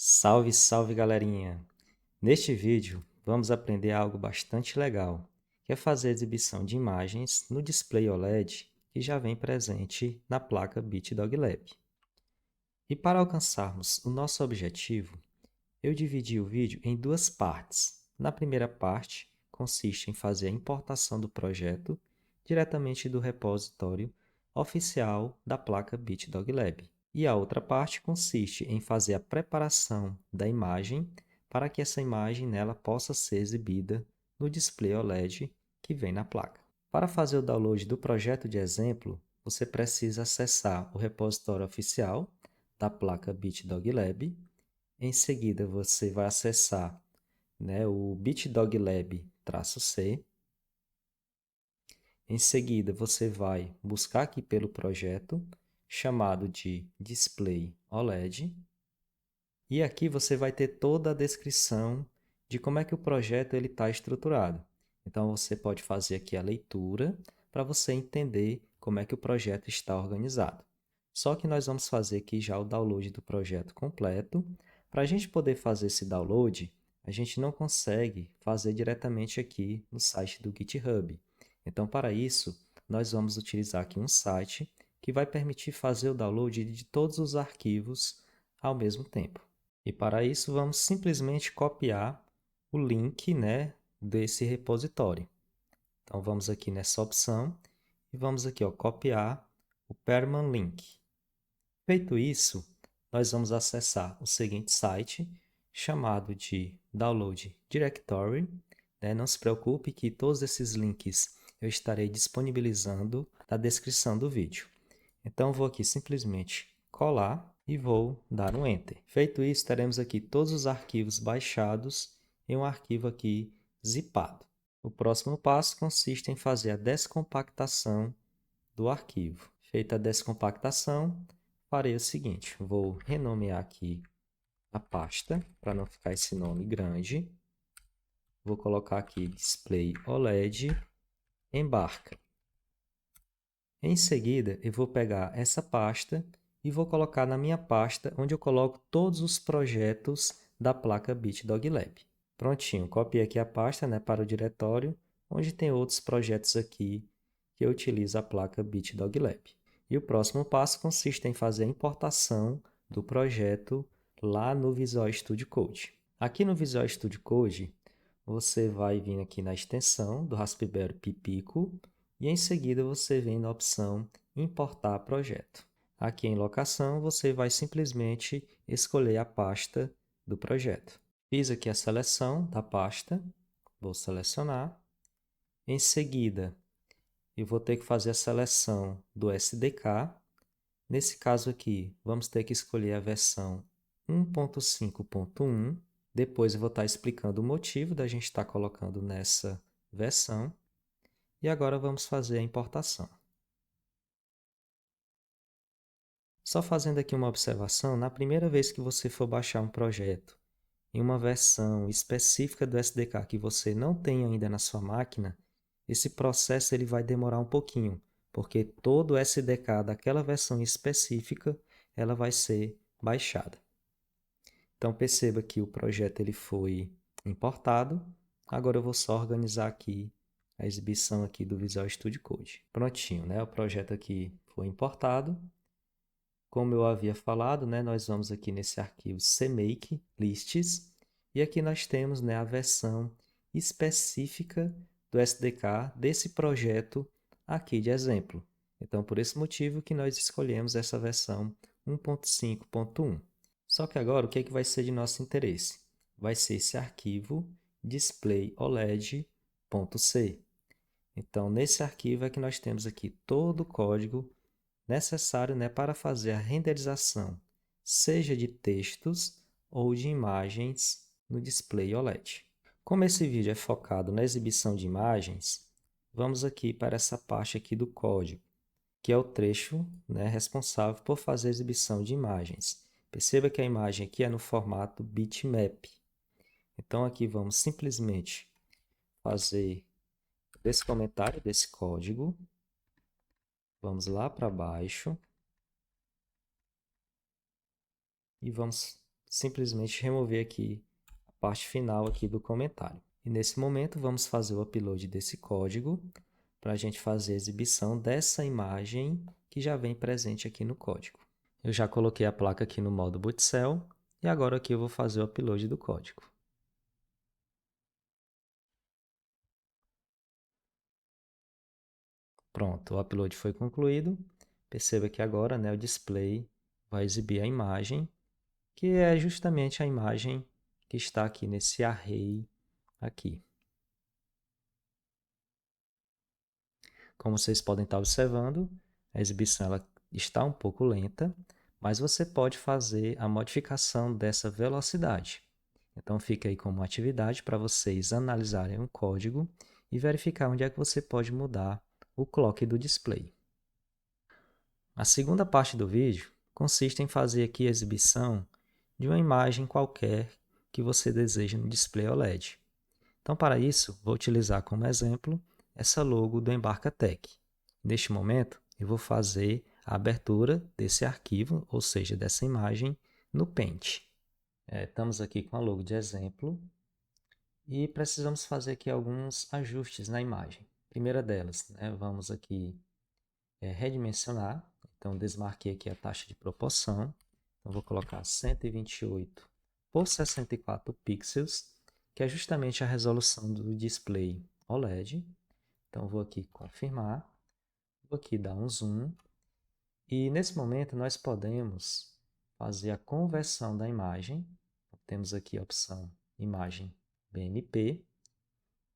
Salve, salve galerinha! Neste vídeo vamos aprender algo bastante legal, que é fazer exibição de imagens no display OLED que já vem presente na placa BitDog Lab. E para alcançarmos o nosso objetivo, eu dividi o vídeo em duas partes. Na primeira parte, consiste em fazer a importação do projeto diretamente do repositório oficial da placa BitDog Lab. E a outra parte consiste em fazer a preparação da imagem para que essa imagem nela possa ser exibida no display OLED que vem na placa. Para fazer o download do projeto de exemplo, você precisa acessar o repositório oficial da placa BitDog Lab. Em seguida, você vai acessar, o BitDog Lab-C. Em seguida, você vai buscar aqui pelo projeto, chamado de Display OLED. E aqui você vai ter toda a descrição de como é que o projeto está estruturado. Então, você pode fazer aqui a leitura para você entender como é que o projeto está organizado. Só que nós vamos fazer aqui já o download do projeto completo. Para a gente poder fazer esse download, a gente não consegue fazer diretamente aqui no site do GitHub. Então, para isso, nós vamos utilizar aqui um site que vai permitir fazer o download de todos os arquivos ao mesmo tempo. E para isso, vamos simplesmente copiar o link, desse repositório. Então, vamos aqui nessa opção e vamos aqui, copiar o permalink. Feito isso, nós vamos acessar o seguinte site, chamado de Download Directory. Não se preocupe que todos esses links eu estarei disponibilizando na descrição do vídeo. Então, vou aqui simplesmente colar e vou dar um Enter. Feito isso, teremos aqui todos os arquivos baixados em um arquivo aqui zipado. O próximo passo consiste em fazer a descompactação do arquivo. Feita a descompactação, farei o seguinte, vou renomear aqui a pasta, para não ficar esse nome grande. Vou colocar aqui Display OLED Embarca. Em seguida, eu vou pegar essa pasta e vou colocar na minha pasta, onde eu coloco todos os projetos da placa BitDog Lab. Prontinho, copiei aqui a pasta, para o diretório, onde tem outros projetos aqui que eu utilizo a placa BitDog Lab. E o próximo passo consiste em fazer a importação do projeto lá no Visual Studio Code. Aqui no Visual Studio Code, você vai vir aqui na extensão do Raspberry Pi Pico e em seguida você vem na opção Importar projeto. Aqui em locação, você vai simplesmente escolher a pasta do projeto. Fiz aqui a seleção da pasta, vou selecionar. Em seguida, eu vou ter que fazer a seleção do SDK. Nesse caso aqui, vamos ter que escolher a versão 1.5.1. Depois eu vou estar explicando o motivo da gente estar colocando nessa versão. E agora vamos fazer a importação. Só fazendo aqui uma observação, na primeira vez que você for baixar um projeto em uma versão específica do SDK que você não tem ainda na sua máquina, esse processo ele vai demorar um pouquinho, porque todo o SDK daquela versão específica ela vai ser baixada. Então perceba que o projeto ele foi importado. Agora eu vou só organizar aqui a exibição aqui do Visual Studio Code. Prontinho, O projeto aqui foi importado. Como eu havia falado, nós vamos aqui nesse arquivo CMake lists e aqui nós temos, a versão específica do SDK desse projeto aqui de exemplo. Então, por esse motivo que nós escolhemos essa versão 1.5.1. Só que agora, o que vai ser de nosso interesse? Vai ser esse arquivo displayoled.c. Então, nesse arquivo é que nós temos aqui todo o código necessário, para fazer a renderização, seja de textos ou de imagens no display OLED. Como esse vídeo é focado na exibição de imagens, vamos aqui para essa parte aqui do código, que é o trecho, responsável por fazer a exibição de imagens. Perceba que a imagem aqui é no formato bitmap. Então, aqui vamos simplesmente fazer esse comentário desse código. Vamos lá para baixo. E vamos simplesmente remover aqui a parte final aqui do comentário. E nesse momento vamos fazer o upload desse código para a gente fazer a exibição dessa imagem que já vem presente aqui no código. Eu já coloquei a placa aqui no modo Boot Cell e agora aqui eu vou fazer o upload do código. Pronto, o upload foi concluído. Perceba que agora, né, o display vai exibir a imagem, que é justamente a imagem que está aqui nesse array aqui. Como vocês podem estar observando, a exibição ela está um pouco lenta, mas você pode fazer a modificação dessa velocidade. Então fica aí como atividade para vocês analisarem o código e verificar onde é que você pode mudar o clock do display. A segunda parte do vídeo consiste em fazer aqui a exibição de uma imagem qualquer que você deseja no display OLED. Então, para isso, vou utilizar como exemplo essa logo do Embarcatec. Neste momento, eu vou fazer a abertura desse arquivo, ou seja, dessa imagem, no Paint. Estamos aqui com a logo de exemplo e precisamos fazer aqui alguns ajustes na imagem. Primeira delas, vamos aqui redimensionar. Então, desmarquei aqui a taxa de proporção. Então, vou colocar 128 por 64 pixels, que é justamente a resolução do display OLED. Então, vou aqui confirmar. Vou aqui dar um zoom. E nesse momento, nós podemos fazer a conversão da imagem. Temos aqui a opção Imagem BMP.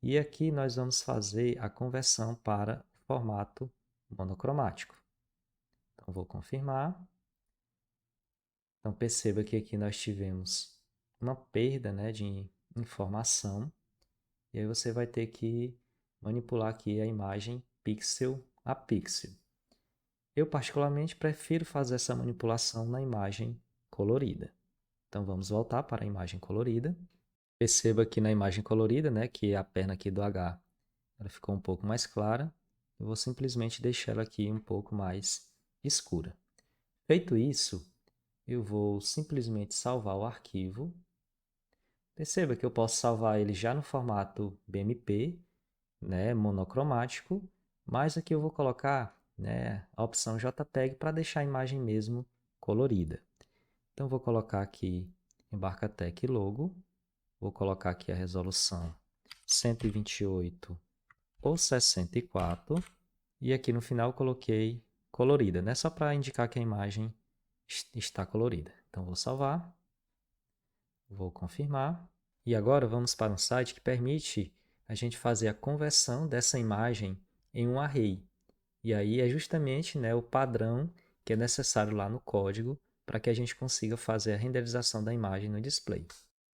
E aqui nós vamos fazer a conversão para formato monocromático. Então, vou confirmar. Então, perceba que aqui nós tivemos uma perda, de informação. E aí você vai ter que manipular aqui a imagem pixel a pixel. Eu, particularmente, prefiro fazer essa manipulação na imagem colorida. Então, vamos voltar para a imagem colorida. Perceba que na imagem colorida, que a perna aqui do H ela ficou um pouco mais clara. Eu vou simplesmente deixar ela aqui um pouco mais escura. Feito isso, eu vou simplesmente salvar o arquivo. Perceba que eu posso salvar ele já no formato BMP, monocromático, mas aqui eu vou colocar a opção JPEG para deixar a imagem mesmo colorida. Então, vou colocar aqui Embarcatec logo, vou colocar aqui a resolução 128 por 64 e aqui no final eu coloquei colorida, só para indicar que a imagem está colorida. Então, vou salvar, vou confirmar. E agora vamos para um site que permite a gente fazer a conversão dessa imagem em um array. E aí é justamente o padrão que é necessário lá no código para que a gente consiga fazer a renderização da imagem no display.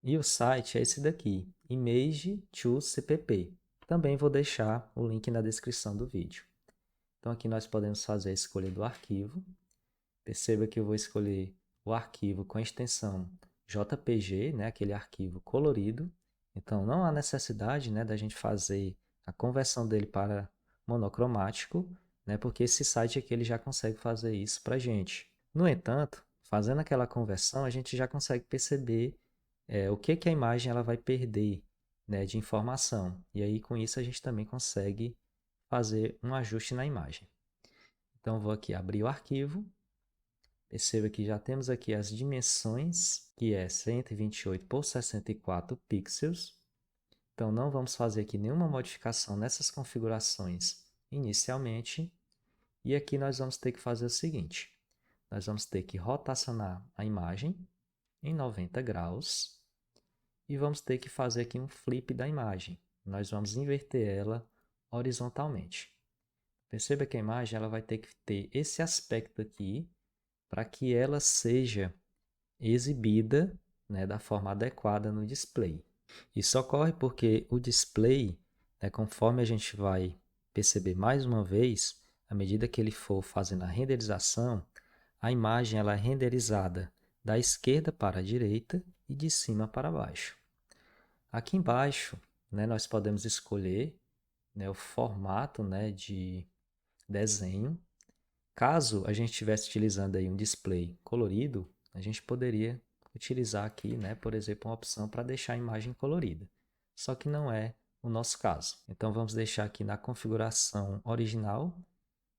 E o site é esse daqui, Image2CPP. Também vou deixar o link na descrição do vídeo. Então aqui nós podemos fazer a escolha do arquivo. Perceba que eu vou escolher o arquivo com a extensão JPG, aquele arquivo colorido. Então, não há necessidade da gente fazer a conversão dele para monocromático, porque esse site aqui ele já consegue fazer isso para a gente. No entanto, fazendo aquela conversão, a gente já consegue perceber o que a imagem ela vai perder de informação. E aí, com isso, a gente também consegue fazer um ajuste na imagem. Então, vou aqui abrir o arquivo. Perceba que já temos aqui as dimensões, que é 128 por 64 pixels. Então, não vamos fazer aqui nenhuma modificação nessas configurações inicialmente. E aqui nós vamos ter que fazer o seguinte. Nós vamos ter que rotacionar a imagem em 90 graus. E vamos ter que fazer aqui um flip da imagem. Nós vamos inverter ela horizontalmente. Perceba que a imagem ela vai ter que ter esse aspecto aqui, para que ela seja exibida da forma adequada no display. Isso ocorre porque o display, conforme a gente vai perceber mais uma vez, à medida que ele for fazendo a renderização, a imagem ela é renderizada da esquerda para a direita e de cima para baixo. Aqui embaixo, nós podemos escolher o formato de desenho. Caso a gente estivesse utilizando aí um display colorido, a gente poderia utilizar aqui, né, por exemplo, uma opção para deixar a imagem colorida. Só que não é o nosso caso. Então vamos deixar aqui na configuração original,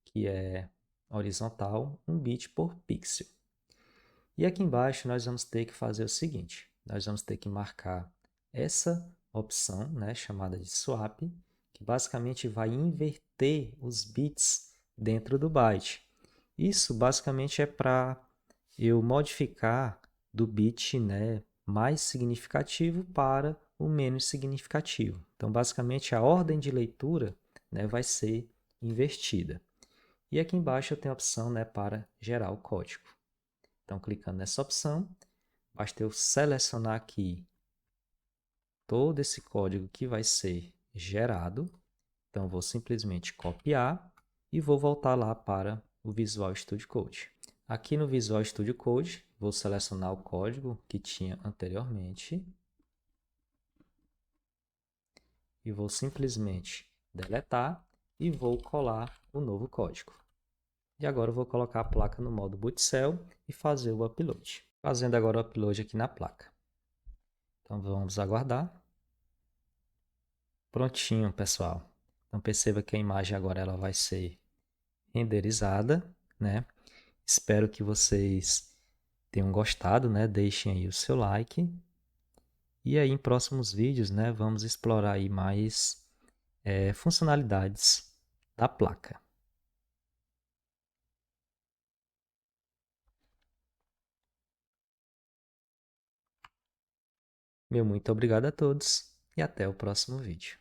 que é horizontal, 1 bit por pixel. E aqui embaixo nós vamos ter que fazer o seguinte, nós vamos ter que marcar essa opção, né, chamada de swap, que basicamente vai inverter os bits dentro do byte. Isso basicamente é para eu modificar do bit, né, mais significativo para o menos significativo. Então, basicamente, a ordem de leitura, né, vai ser invertida. E aqui embaixo eu tenho a opção, né, para gerar o código. Então, clicando nessa opção, basta eu selecionar aqui todo esse código que vai ser gerado. Então, vou simplesmente copiar e vou voltar lá para o Visual Studio Code. Aqui no Visual Studio Code, vou selecionar o código que tinha anteriormente e vou simplesmente deletar e vou colar o novo código. E agora eu vou colocar a placa no modo Boot Cell e fazer o upload. Fazendo agora o upload aqui na placa. Então vamos aguardar. Prontinho, pessoal. Então perceba que a imagem agora ela vai ser renderizada, né? Espero que vocês tenham gostado, né? Deixem aí o seu like. E aí em próximos vídeos, né, vamos explorar aí mais funcionalidades da placa. Meu muito obrigado a todos e até o próximo vídeo.